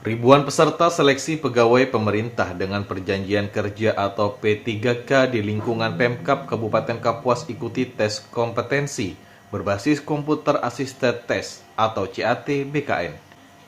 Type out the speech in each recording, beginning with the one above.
Ribuan peserta seleksi pegawai pemerintah dengan perjanjian kerja atau P3K di lingkungan Pemkab Kabupaten Kapuas ikuti tes kompetensi berbasis komputer assisted test atau CAT BKN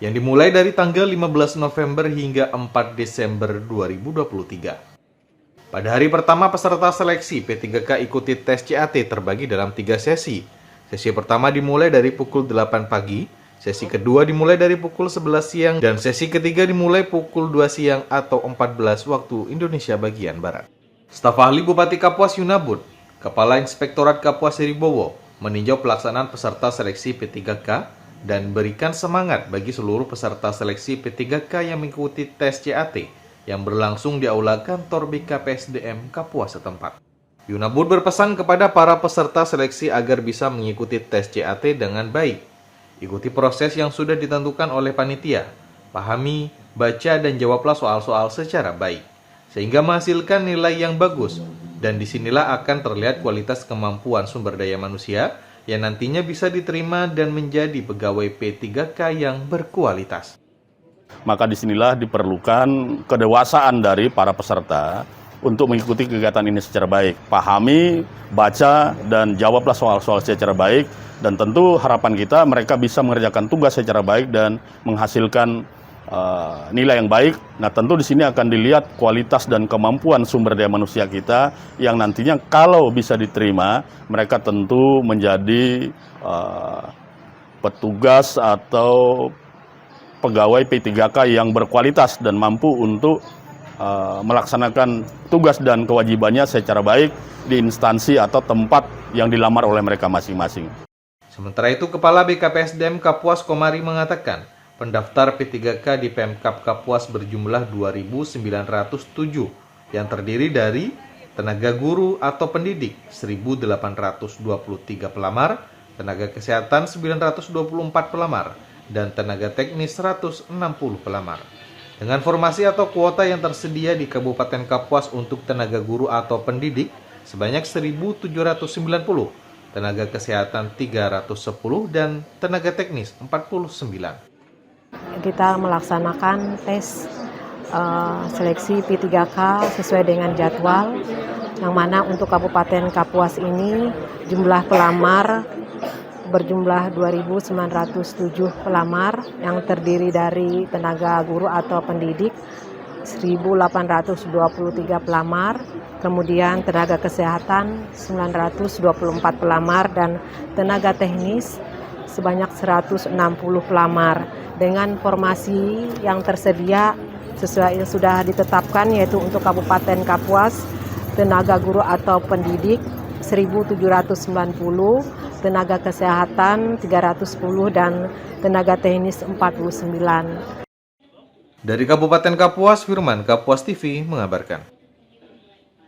yang dimulai dari tanggal 15 November hingga 4 Desember 2023. Pada hari pertama peserta seleksi P3K ikuti tes CAT terbagi dalam 3 sesi. Sesi pertama dimulai dari pukul 8 pagi, sesi kedua dimulai dari pukul 11 siang, dan sesi ketiga dimulai pukul 2 siang atau 14 waktu Indonesia bagian Barat. Staf ahli Bupati Kapuas Yunabud, Kepala Inspektorat Kapuas Heribowo, meninjau pelaksanaan peserta seleksi P3K dan berikan semangat bagi seluruh peserta seleksi P3K yang mengikuti tes CAT yang berlangsung di aula kantor BKPSDM Kapuas setempat. Yunabud berpesan kepada para peserta seleksi agar bisa mengikuti tes CAT dengan baik. Ikuti proses yang sudah ditentukan oleh panitia, pahami, baca, dan jawablah soal-soal secara baik, sehingga menghasilkan nilai yang bagus, dan disinilah akan terlihat kualitas kemampuan sumber daya manusia yang nantinya bisa diterima dan menjadi pegawai P3K yang berkualitas. Maka disinilah diperlukan kedewasaan dari para peserta untuk mengikuti kegiatan ini secara baik. Pahami, baca, dan jawablah soal-soal secara baik. Dan tentu harapan kita mereka bisa mengerjakan tugas secara baik dan menghasilkan nilai yang baik. Nah, tentu di sini akan dilihat kualitas dan kemampuan sumber daya manusia kita yang nantinya kalau bisa diterima, mereka tentu menjadi petugas atau pegawai P3K yang berkualitas dan mampu untuk melaksanakan tugas dan kewajibannya secara baik di instansi atau tempat yang dilamar oleh mereka masing-masing. Sementara itu, Kepala BKPSDM Kapuas Komari mengatakan, pendaftar P3K di Pemkab Kapuas berjumlah 2.907 yang terdiri dari tenaga guru atau pendidik 1.823 pelamar, tenaga kesehatan 924 pelamar, dan tenaga teknis 160 pelamar. Dengan formasi atau kuota yang tersedia di Kabupaten Kapuas untuk tenaga guru atau pendidik sebanyak 1.790, tenaga kesehatan 310, dan tenaga teknis 49. Kita melaksanakan tes seleksi P3K sesuai dengan jadwal, yang mana untuk Kabupaten Kapuas ini jumlah pelamar berjumlah 2.907 pelamar yang terdiri dari tenaga guru atau pendidik 1.823 pelamar, kemudian tenaga kesehatan 924 pelamar, dan tenaga teknis sebanyak 160 pelamar. Dengan formasi yang tersedia sesuai yang sudah ditetapkan, yaitu untuk Kabupaten Kapuas tenaga guru atau pendidik 1.790, tenaga kesehatan 310, dan tenaga teknis 49. Dari Kabupaten Kapuas, Firman Kapuas TV mengabarkan.